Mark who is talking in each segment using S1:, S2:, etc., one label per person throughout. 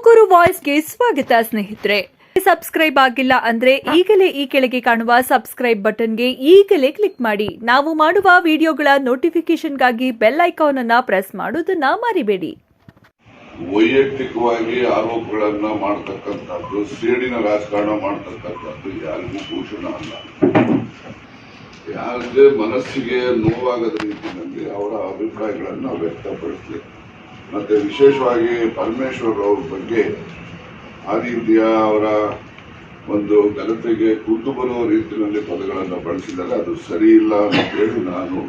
S1: ತುಮಕೂರು ವಾಯ್ಸ್ಗೆ ಸ್ವಾಗತ ಸ್ನೇಹಿತರೆ. ಸಬ್ಸ್ಕ್ರೈಬ್ ಆಗಿಲ್ಲ ಅಂದ್ರೆ ಈಗಲೇ ಈ ಕೆಳಗೆ ಕಾಣುವ ಸಬ್ಸ್ಕ್ರೈಬ್ ಬಟನ್ಗೆ ಈಗಲೇ ಕ್ಲಿಕ್ ಮಾಡಿ. ನಾವು ಮಾಡುವ ವಿಡಿಯೋಗಳ ನೋಟಿಫಿಕೇಶನ್ಗಾಗಿ ಬೆಲ್ ಐಕಾನ್ ಅನ್ನು ಪ್ರೆಸ್ ಮಾಡೋದನ್ನ ಮರಿಬೇಡಿ.
S2: ವೈಯಕ್ತಿಕವಾಗಿ ಆರೋಪಗಳನ್ನ ಮಾಡತಕ್ಕಂಥದ್ದು, ಸೇಡಿನ ರಾಜಕಾರಣ ಮಾಡತಕ್ಕಂಥದ್ದು ಯಾರಿಗೂ ಭೂಷಣ ಅಲ್ಲ. ಯಾರಿಗೆ ಮನಸ್ಸಿಗೆ ನೋವಾಗದ ರೀತಿಯಲ್ಲಿ ಅವರ ಅಭಿಪ್ರಾಯಗಳನ್ನು ವ್ಯಕ್ತಪಡಿಸಲಿ. ಮತ್ತೆ ವಿಶೇಷವಾಗಿ ಪರಮೇಶ್ವರ್ ಅವ್ರ ಬಗ್ಗೆ ಆ ರೀತಿಯ ಅವರ ಒಂದು ಘನತೆಗೆ ಕುಂದು ಬರುವ ರೀತಿಯಲ್ಲಿ ಪದಗಳನ್ನು ಬಳಸಿದರೆ ಅದು ಸರಿ ಇಲ್ಲ ಅಂತ ಹೇಳಿ ನಾನು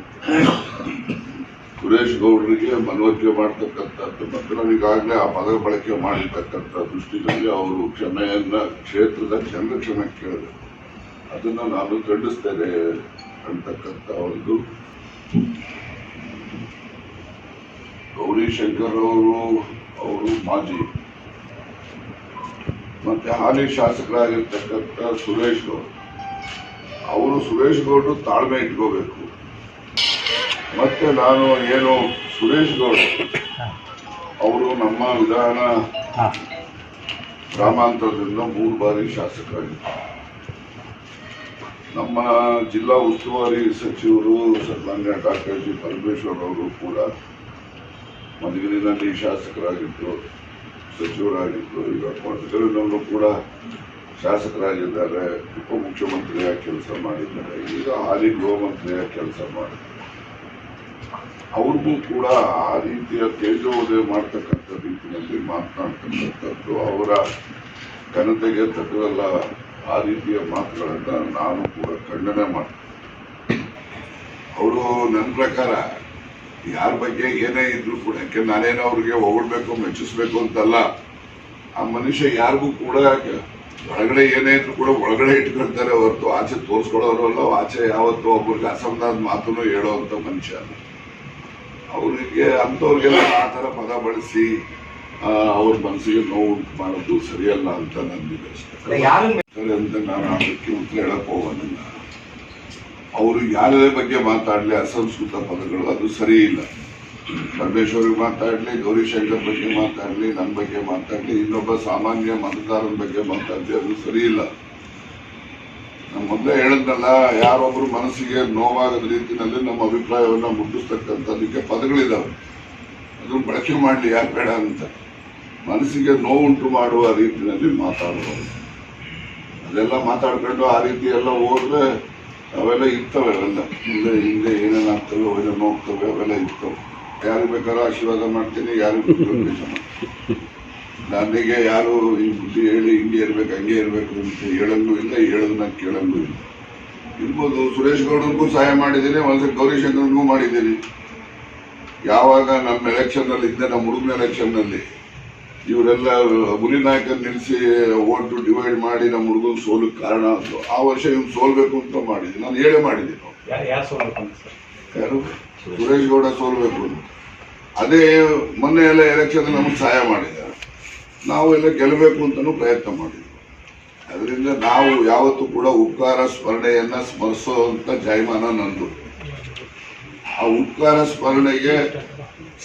S2: ಸುರೇಶ್ ಗೌಡರಿಗೆ ಮನವರಿಕೆ ಮಾಡತಕ್ಕಂಥದ್ದು ಮತ್ತು ನಾವೀಗಾಗಲೇ ಆ ಪದ ಬಳಕೆ ಮಾಡಿರ್ತಕ್ಕಂಥ ದೃಷ್ಟಿಯಲ್ಲಿ ಅವರು ಕ್ಷಮೆಯನ್ನ ಕ್ಷೇತ್ರದ ಜನರ ಕ್ಷಮೆ ಕೇಳಿದೆ. ಅದನ್ನು ನಾನು ಖಂಡಿಸ್ತೇನೆ ಅಂತಕ್ಕಂಥ ಒಂದು ಗೌರಿಶಂಕರ್ ಅವರು ಮಾಜಿ ಮತ್ತೆ ಹಾಲಿ ಶಾಸಕರಾಗಿರ್ತಕ್ಕಂಥ ಸುರೇಶ್ ಗೌಡ್ರು ಸುರೇಶ್ ಗೌಡ್ರು ತಾಳ್ಮೆ ಇಟ್ಕೋಬೇಕು. ಮತ್ತೆ ನಾನು ಏನು ಸುರೇಶ್ ಗೌಡ್ರು ಅವರು ನಮ್ಮ ವಿಧಾನ ಗ್ರಾಮಾಂತರದಿಂದ 3 ಬಾರಿ ಶಾಸಕರಾಗಿದ್ದರು. ನಮ್ಮ ಜಿಲ್ಲಾ ಉಸ್ತುವಾರಿ ಸಚಿವರು ಸನ್ಮಾನ್ಯ ಡಾಕ್ಟರ್ ಜಿ ಪರಮೇಶ್ವರ್ ಅವರು ಕೂಡ ಮಧುಗಿರಿನಲ್ಲಿ ಶಾಸಕರಾಗಿದ್ದರು, ಸಚಿವರಾಗಿದ್ದರು. ಈಗ ಕೊಡಗನಲ್ಲೂ ಕೂಡ ಶಾಸಕರಾಗಿದ್ದಾರೆ, ಉಪಮುಖ್ಯಮಂತ್ರಿಯಾಗಿ ಕೆಲಸ ಮಾಡಿದ್ದಾರೆ, ಈಗ ಹಾಲಿ ಗೃಹ ಮಂತ್ರಿಯಾಗಿ ಕೆಲಸ ಮಾಡಿದ್ದಾರೆ. ಅವ್ರಿಗೂ ಕೂಡ ಆ ರೀತಿಯ ತೇಜೋದಯ ಮಾಡ್ತಕ್ಕಂಥ ರೀತಿಯಲ್ಲಿ ಮಾತನಾಡ್ತಕ್ಕಂಥದ್ದು ಅವರ ಘನತೆಗೆ ತಕ್ಕದಲ್ಲ. ಆ ರೀತಿಯ ಮಾತುಗಳನ್ನು ನಾನು ಕೂಡ ಖಂಡನೆ ಮಾಡ್ತೀನಿ. ಅವರು ನನ್ನ ಪ್ರಕಾರ ಯಾರ ಬಗ್ಗೆ ಏನೇ ಇದ್ರು ಕೂಡ, ಯಾಕೆ ನಾನೇನೋ ಅವ್ರಿಗೆ ಹೊಗಳ್ಬೇಕು ಮೆಚ್ಚಿಸ್ಬೇಕು ಅಂತಲ್ಲ, ಆ ಮನುಷ್ಯ ಯಾರಿಗೂ ಕೂಡ ಹೊರಗಡೆ ಏನೇ ಇದ್ರು ಕೂಡ ಒಳಗಡೆ ಇಟ್ಕೊಳ್ತಾರೆ ಹೊರತು ಆಚೆ ತೋರಿಸ್ಕೊಳ್ಳೋರಲ್ಲ. ಆಚೆ ಯಾವತ್ತೂ ಒಬ್ಬರಿಗೆ ಅಸಮಾಧಾನದ ಮಾತನ್ನು ಹೇಳೋವಂಥ ಮನುಷ್ಯ. ಅವರಿಗೆ ಅಂಥವ್ರಿಗೆಲ್ಲ ಆ ಥರ ಪದ ಬಳಸಿ ಅವ್ರ ಮನಸ್ಸಿಗೆ ನೋವು ಮಾಡೋದು ಸರಿಯಲ್ಲ ಅಂತ ನನಗೆ ಸರಿ ಅಂತ ನಾನು ಅದಕ್ಕೆ ಉತ್ತರ ಹೇಳಕ್ ಹೋಗೋದಿಲ್ಲ. ಅವರು ಯಾರದೇ ಬಗ್ಗೆ ಮಾತಾಡಲಿ ಅಸಂಸ್ಕೃತ ಪದಗಳು ಅದು ಸರಿ ಇಲ್ಲ. ಪರಮೇಶ್ವರಿಗೆ ಮಾತಾಡಲಿ, ಗೌರಿಶಂಕರ್ ಬಗ್ಗೆ ಮಾತಾಡಲಿ, ನನ್ನ ಬಗ್ಗೆ ಮಾತಾಡಲಿ, ಇನ್ನೊಬ್ಬ ಸಾಮಾನ್ಯ ಮತದಾರನ ಬಗ್ಗೆ ಮಾತಾಡಲಿ, ಅದು ಸರಿ ಇಲ್ಲ. ನಾನು ಮೊದಲೇ ಹೇಳಿದ್ನಲ್ಲ, ಯಾರೊಬ್ರು ಮನಸ್ಸಿಗೆ ನೋವಾಗದ ರೀತಿಯಲ್ಲಿ ನಮ್ಮ ಅಭಿಪ್ರಾಯವನ್ನು ಮುಟ್ಟಿಸ್ತಕ್ಕಂಥದಕ್ಕೆ ಪದಗಳಿದ್ದಾವೆ. ಅದನ್ನು ಬಳಕೆ ಮಾಡಲಿ, ಯಾಕೆ ಬೇಡ ಅಂತ. ಮನಸ್ಸಿಗೆ ನೋವುಂಟು ಮಾಡುವ ರೀತಿಯಲ್ಲಿ ಮಾತಾಡುವುದು, ಅದೆಲ್ಲ ಮಾತಾಡ್ಕೊಂಡು ಆ ರೀತಿ ಎಲ್ಲ ಹೋದ್ರೆ ಅವೆಲ್ಲ ಇರ್ತವೆ. ಅವೆಲ್ಲ ಹಿಂದೆ ಏನೇನಾಗ್ತವೆ ಅವೆಲ್ಲ ಹೋಗ್ತವೆ, ಅವೆಲ್ಲ ಇರ್ತವೆ. ಯಾರಿಗೆ ಬೇಕಾದ್ರೂ ಆಶೀರ್ವಾದ ಮಾಡ್ತೀನಿ, ಯಾರಿಗೂ ನನಗೆ ಯಾರು ಈ ಬುದ್ಧಿ ಹೇಳಿ ಹಿಂಗೆ ಇರ್ಬೇಕು ಹಂಗೆ ಇರಬೇಕು ಅಂತ ಹೇಳಂಗೂ ಇಲ್ಲ, ಹೇಳೋದನ್ನ ಕೇಳಂಗೂ ಇಲ್ಲ. ಇರ್ಬೋದು, ಸುರೇಶ್ ಗೌಡರಿಗೂ ಸಹಾಯ ಮಾಡಿದ್ದೀನಿ, ಒಂದ್ಸಲ ಗೌರಿಶಂಕರ್ಗೂ ಮಾಡಿದ್ದೀನಿ. ಯಾವಾಗ ನಮ್ಮ ಎಲೆಕ್ಷನ್ನಲ್ಲಿ ಇದ್ದೆ, ನಮ್ಮ ಹುಡುಗನ ಎಲೆಕ್ಷನ್ನಲ್ಲಿ ಇವರೆಲ್ಲ ಹುಲಿ ನಾಯಕರು ನಿಲ್ಲಿಸಿ ಓಟು ಡಿವೈಡ್ ಮಾಡಿ ನಮ್ಮ ಹುಡುಗನ ಸೋಲಕ್ಕೆ ಕಾರಣ ಆದ್ರು. ಆ ವರ್ಷ ಇವ್ನು ಸೋಲ್ಬೇಕು ಅಂತ ಮಾಡಿದ್ದೀನಿ, ನಾನು ಹೇಳೇ ಮಾಡಿದ್ದೀನಿ. ಯಾರು ಸುರೇಶ್ ಗೌಡ ಸೋಲ್ಬೇಕು ಅಂತ. ಅದೇ ಮೊನ್ನೆ ಎಲ್ಲ ಎಲೆಕ್ಷನ್ ನಮಗೆ ಸಹಾಯ ಮಾಡಿದ್ದಾರೆ, ನಾವು ಎಲ್ಲ ಗೆಲ್ಲಬೇಕು ಅಂತಲೂ ಪ್ರಯತ್ನ ಮಾಡಿದ್ವಿ. ಅದರಿಂದ ನಾವು ಯಾವತ್ತೂ ಕೂಡ ಉಪಕಾರ ಸ್ಮರಣೆಯನ್ನ ಸ್ಮರಿಸುವಂತ ಜಾಯಮಾನ ನಂದು. ಆ ಉಪಕಾರ ಸ್ಮರಣೆಗೆ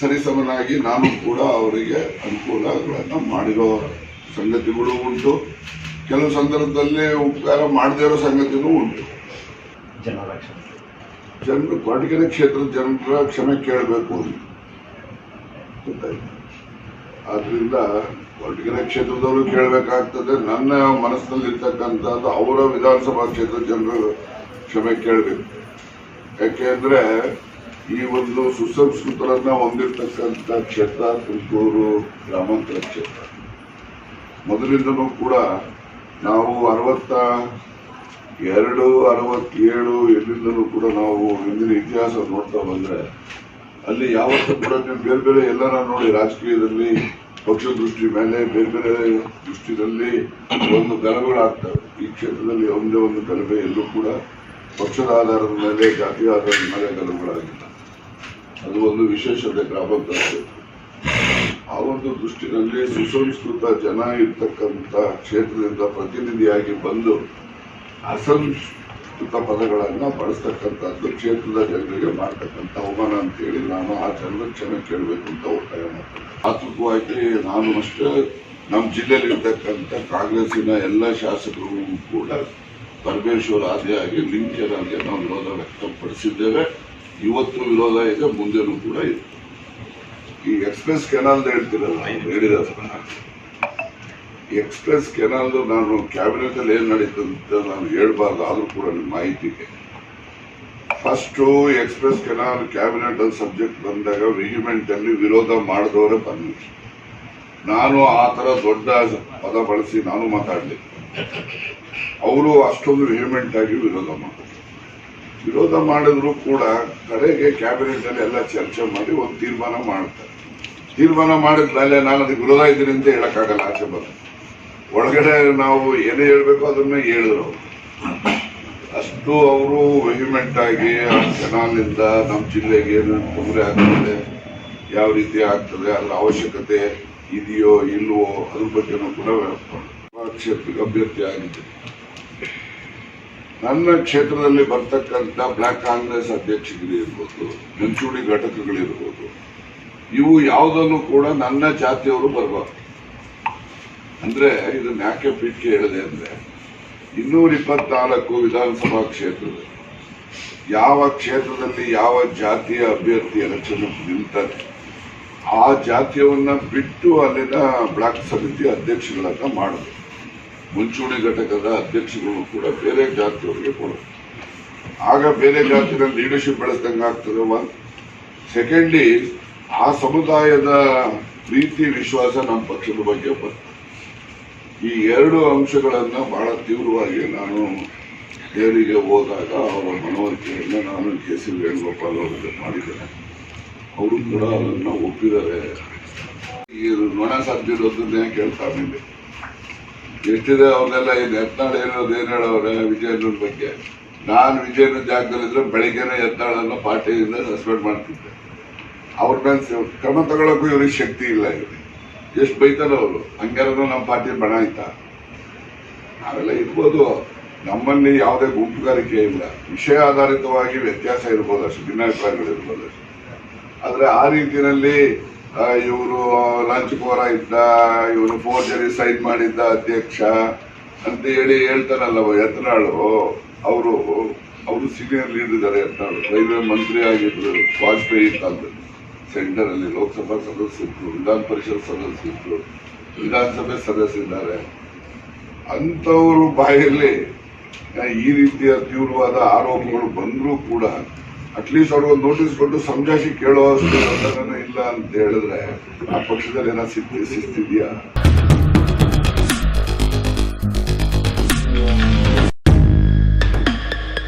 S2: ಸರಿಸಮನಾಗಿ ನಾನು ಕೂಡ ಅವರಿಗೆ ಅನುಕೂಲಗಳನ್ನು ಮಾಡಿರೋ ಸಂಗತಿಗಳು ಉಂಟು. ಕೆಲವು ಸಂದರ್ಭದಲ್ಲಿ ಉಪಕಾರ ಮಾಡದೇ ಇರೋ ಸಂಗತಿನೂ ಉಂಟು. ಜನರು ಕೊಡಗಿನ ಕ್ಷೇತ್ರದ ಜನರ ಕ್ಷಮೆ ಕೇಳಬೇಕು ಅಂತ ಗೊತ್ತಾಯ್ತು. ಆದ್ರಿಂದ ಕೊಡಗಿನ ಕ್ಷೇತ್ರದವರು ಕೇಳಬೇಕಾಗ್ತದೆ. ನನ್ನ ಮನಸ್ಸಿನಲ್ಲಿರ್ತಕ್ಕಂಥದ್ದು ಅವರ ವಿಧಾನಸಭಾ ಕ್ಷೇತ್ರದ ಜನರು ಕ್ಷಮೆ ಕೇಳಬೇಕು. ಯಾಕೆಂದ್ರೆ ಈ ಒಂದು ಸುಸಂಸ್ಕೃತರನ್ನ ಹೊಂದಿರತಕ್ಕಂಥ ಕ್ಷೇತ್ರ ತುಮಕೂರು ಗ್ರಾಮಾಂತರ ಕ್ಷೇತ್ರ. ಮೊದಲಿಂದನೂ ಕೂಡ ನಾವು 62, 67 ಎಲ್ಲಿಂದನೂ ಕೂಡ ನಾವು ಹಿಂದಿನ ಇತಿಹಾಸ ನೋಡ್ತಾ ಬಂದ್ರೆ ಅಲ್ಲಿ ಯಾವತ್ತೂ ಕೂಡ ಬೇರೆ ಬೇರೆ ಎಲ್ಲರ ನೋಡಿ ರಾಜಕೀಯದಲ್ಲಿ ಪಕ್ಷ ದೃಷ್ಟಿ ಮೇಲೆ ಬೇರೆ ಬೇರೆ ದೃಷ್ಟಿಯಲ್ಲಿ ಒಂದು ಗಲಭೆಗಳಾಗ್ತವೆ. ಈ ಕ್ಷೇತ್ರದಲ್ಲಿ ಒಂದೇ ಒಂದು ಗಲಭೆ ಎಲ್ಲೂ ಕೂಡ ಪಕ್ಷದ ಆಧಾರದ ಮೇಲೆ, ಜಾತಿ ಆಧಾರದ ಮೇಲೆ ಗಲಭೆಗಳಾಗಿಲ್ಲ. ಅದು ಒಂದು ವಿಶೇಷತೆ ಗ್ರಾಮಾಂತರ ಕ್ಷೇತ್ರ. ಆ ಒಂದು ದೃಷ್ಟಿನಲ್ಲಿ ಸುಸಂಸ್ಕೃತ ಜನ ಇರ್ತಕ್ಕಂಥ ಕ್ಷೇತ್ರದಿಂದ ಪ್ರತಿನಿಧಿಯಾಗಿ ಬಂದು ಅಸಂಸ್ಕೃತ ಪದಗಳನ್ನು ಬಳಸ್ತಕ್ಕಂಥದ್ದು ಕ್ಷೇತ್ರದ ಜನರಿಗೆ ಮಾಡ್ತಕ್ಕಂಥ ಅವಮಾನ ಅಂತೇಳಿ ನಾನು ಆ ಜನರ ಕ್ಷಮೆ ಕೇಳಬೇಕು ಅಂತ ಒತ್ತಾಯ ಮಾಡ್ತೇನೆ. ಆತುಕವಾಗಿ ನಾನು ಅಷ್ಟೇ ನಮ್ಮ ಜಿಲ್ಲೆಯಲ್ಲಿ ಇರ್ತಕ್ಕಂಥ ಕಾಂಗ್ರೆಸ್ಸಿನ ಎಲ್ಲ ಶಾಸಕರು ಕೂಡ ಪರಮೇಶ್ವರ್ ಆದಿಯಾಗಿ ಲಿಂಚರಾಗಿ ನಾವು ವಿರೋಧ ವ್ಯಕ್ತಪಡಿಸಿದ್ದೇವೆ. ಇವತ್ತು ವಿರೋಧ ಇದೆ, ಮುಂದೆನೂ ಕೂಡ ಇದೆ. ಈ ಎಕ್ಸ್ಪ್ರೆಸ್ ಕೆನಾಲ್ ಹೇಳ್ತಿರಲ್ಲ, ಹೇಳಿದ ಎಕ್ಸ್ಪ್ರೆಸ್ ಕೆನಾಲ್ ನಾನು ಕ್ಯಾಬಿನೆಟ್ ಅಲ್ಲಿ ಏನ್ ನಡೀತು ಅಂತ ನಾನು ಹೇಳ್ಬಾರ್ದು, ಆದ್ರೂ ಕೂಡ ನಿಮ್ಮ ಮಾಹಿತಿಗೆ ಫಸ್ಟ್ ಎಕ್ಸ್ಪ್ರೆಸ್ ಕೆನಾಲ್ ಕ್ಯಾಬಿನೆಟ್ ಅಲ್ಲಿ ಸಬ್ಜೆಕ್ಟ್ ಬಂದಾಗ ವೆಹಿಮೆಂಟ್ ಅಲ್ಲಿ ವಿರೋಧ ಮಾಡಿದವರೇ ಬಂದಿದ್ರು. ನಾನು ಆ ತರ ದೊಡ್ಡ ಪದ ಬಳಸಿ ನಾನು ಮಾತಾಡಲಿ, ಅವರು ಅಷ್ಟೊಂದು ವೆಹಿಮೆಂಟ್ ಆಗಿ ವಿರೋಧ ಮಾಡಿದ್ರು ಕೂಡ ಕಡೆಗೆ ಕ್ಯಾಬಿನೆಟ್ ಅಲ್ಲಿ ಎಲ್ಲ ಚರ್ಚೆ ಮಾಡಿ ಒಂದು ತೀರ್ಮಾನ ಮಾಡ್ತಾರೆ. ತೀರ್ಮಾನ ಮಾಡಿದ್ಮೇಲೆ ನಾನು ಅದಕ್ಕೆ ವಿರೋಧ ಇದ್ದೀನಿ ಅಂತ ಹೇಳಕ್ಕಾಗಲ್ಲ. ಆಚೆ ಬಂದು ಒಳಗಡೆ ನಾವು ಏನೇ ಹೇಳ್ಬೇಕು ಅದನ್ನ ಹೇಳಿದ್ರು. ಅಷ್ಟು ಅವರು ವೆಹಿಮೆಂಟ್ ಆಗಿ ಆ ಕೆನಾಲ್ನಿಂದ ನಮ್ಮ ಜಿಲ್ಲೆಗೆ ಏನು ತೊಂದರೆ ಆಗ್ತದೆ, ಯಾವ ರೀತಿ ಆಗ್ತದೆ, ಅದರ ಅವಶ್ಯಕತೆ ಇದೆಯೋ ಇಲ್ವೋ ಅದ್ರ ಬಗ್ಗೆನೂ ಕೂಡ ಕ್ಷೇತ್ರಕ್ಕೆ ಅಭ್ಯರ್ಥಿ ಆಗಿದ್ದೆ. ನನ್ನ ಕ್ಷೇತ್ರದಲ್ಲಿ ಬರ್ತಕ್ಕಂಥ ಬ್ಲಾಕ್ ಕಾಂಗ್ರೆಸ್ ಅಧ್ಯಕ್ಷರು ಇರ್ಬೋದು, ಮುಂಚೂಣಿ ಘಟಕಗಳಿರ್ಬೋದು, ಇವು ಯಾವುದನ್ನು ಕೂಡ ನನ್ನ ಜಾತಿಯವರು ಬರಬಾರ್ದು. ಅಂದ್ರೆ ಇದನ್ನ ಯಾಕೆ ಪೀಠಕ್ಕೆ ಹೇಳಿದೆ ಅಂದ್ರೆ 224 ವಿಧಾನಸಭಾ ಕ್ಷೇತ್ರದಲ್ಲಿ ಯಾವ ಕ್ಷೇತ್ರದಲ್ಲಿ ಯಾವ ಜಾತಿಯ ಅಭ್ಯರ್ಥಿ ಎಲೆಕ್ಷನ್ ನಿಲ್ತಾರೆ ಆ ಜಾತಿಯವನ್ನ ಬಿಟ್ಟು ಅಲ್ಲಿನ ಬ್ಲಾಕ್ ಸಮಿತಿ ಅಧ್ಯಕ್ಷಗಳನ್ನ ಮಾಡಬೇಕು. ಮುಂಚೂಣಿ ಘಟಕದ ಅಧ್ಯಕ್ಷಗಳು ಕೂಡ ಬೇರೆ ಜಾತಿಯವರಿಗೆ ಕೊಡಬೇಕು. ಆಗ ಬೇರೆ ಜಾತಿಯ ಲೀಡರ್ಶಿಪ್ ಬೆಳೆಸ್ದಂಗೆ ಆಗ್ತದೆ. ಒಂದು ಸೆಕೆಂಡ್ಲಿ ಆ ಸಮುದಾಯದ ಪ್ರೀತಿ ವಿಶ್ವಾಸ ನಮ್ಮ ಪಕ್ಷದ ಬಗ್ಗೆ ಬರ್ತದೆ. ಈ ಎರಡು ಅಂಶಗಳನ್ನ ಬಹಳ ತೀವ್ರವಾಗಿ ನಾನು ದೆಹಲಿಗೆ ಹೋದಾಗ ಅವರ ಮನವರಿಕೆಯನ್ನ ನಾನು ಕೆ.ಸಿ. ವೇಣುಗೋಪಾಲ್ ಅವರಿಗೆ ಮಾಡಿದ್ದೇನೆ. ಅವರು ಕೂಡ ಅದನ್ನ ಒಪ್ಪಿದ್ದಾರೆ. ಈ ನೊಣ ಸದ್ದಿರೋದನ್ನೇ ಕೇಳ್ತಾ ಮೇಲೆ ಎಷ್ಟಿದೆ ಅವ್ರನ್ನೆಲ್ಲ ಏನು ಯತ್ನಾಳ್ ಏನ್ ಹೇಳವ್ರೆ ವಿಜಯನೂರ್ ಬಗ್ಗೆ. ನಾನು ವಿಜಯನೂರ್ ಜಾಗದಲ್ಲಿದ್ರೆ ಬೆಳಿಗ್ಗೆನೆ ಯತ್ನಾಳನ್ನು ಪಾರ್ಟಿಯಿಂದ ಸಸ್ಪೆಂಡ್ ಮಾಡ್ತಿದ್ದೆ. ಅವ್ರ ಮೇಲೆ ಕ್ರಮ ತಗೊಳಕ್ಕೂ ಇವ್ರಿಗೆ ಶಕ್ತಿ ಇಲ್ಲ. ಇವ್ರಿಗೆ ಎಷ್ಟು ಬೈತಾರ ಅವರು, ಹಂಗಾರು ನಮ್ಮ ಪಾರ್ಟಿ ಬಣ ಆಯ್ತಾ? ನಾವೆಲ್ಲ ಇರ್ಬೋದು, ನಮ್ಮಲ್ಲಿ ಯಾವುದೇ ಗುಂಪುಗಾರಿಕೆ ಇಲ್ಲ. ವಿಷಯ ಆಧಾರಿತವಾಗಿ ವ್ಯತ್ಯಾಸ ಇರ್ಬೋದು, ಅಷ್ಟು ಭಿನ್ನಾಭಿಪ್ರಾಯಗಳಿರ್ಬೋದು. ಆದ್ರೆ ಆ ರೀತಿಯಲ್ಲಿ ಇವರು ಲಂಚಕೋರ ಇದ್ದ, ಇವನು ಫೋರ್ಜರಿ ಸೈನ್ ಮಾಡಿದ್ದ ಅಧ್ಯಕ್ಷ ಅಂತ ಹೇಳಿ ಹೇಳ್ತಾರಲ್ಲ ಯತ್ನಾಳು. ಅವರು ಸೀನಿಯರ್ ಲೀಡರ್ ಇದ್ದಾರೆ. ಯತ್ನಾಳು ರೈಲ್ವೆ ಮಂತ್ರಿ ಆಗಿದ್ರು ವಾಜಪೇಯಿ ಕಾಲದಲ್ಲಿ. ಸೆಂಟರ್ ಅಲ್ಲಿ ಲೋಕಸಭಾ ಸದಸ್ಯರು, ವಿಧಾನ ಪರಿಷತ್ ಸದಸ್ಯರು, ವಿಧಾನಸಭೆ ಸದಸ್ಯರಿದ್ದಾರೆ. ಅಂತವರು ಬಾಯಲ್ಲಿ ಈ ರೀತಿಯ ತೀವ್ರವಾದ ಆರೋಪಗಳು ಬಂದರೂ ಕೂಡ ಅಟ್ಲೀಸ್ಟ್ ಅವ್ರಿಗೊಂದು ನೋಟಿಸ್ ಕೊಟ್ಟು ಸಮಜಾಯಿಷಿ ಕೇಳೋ ಇಲ್ಲ ಅಂತ ಹೇಳಿದ್ರೆ ಆ ಪಕ್ಷದಲ್ಲಿ ಏನೋ ಶಿಸ್ತಿದೆಯಾ?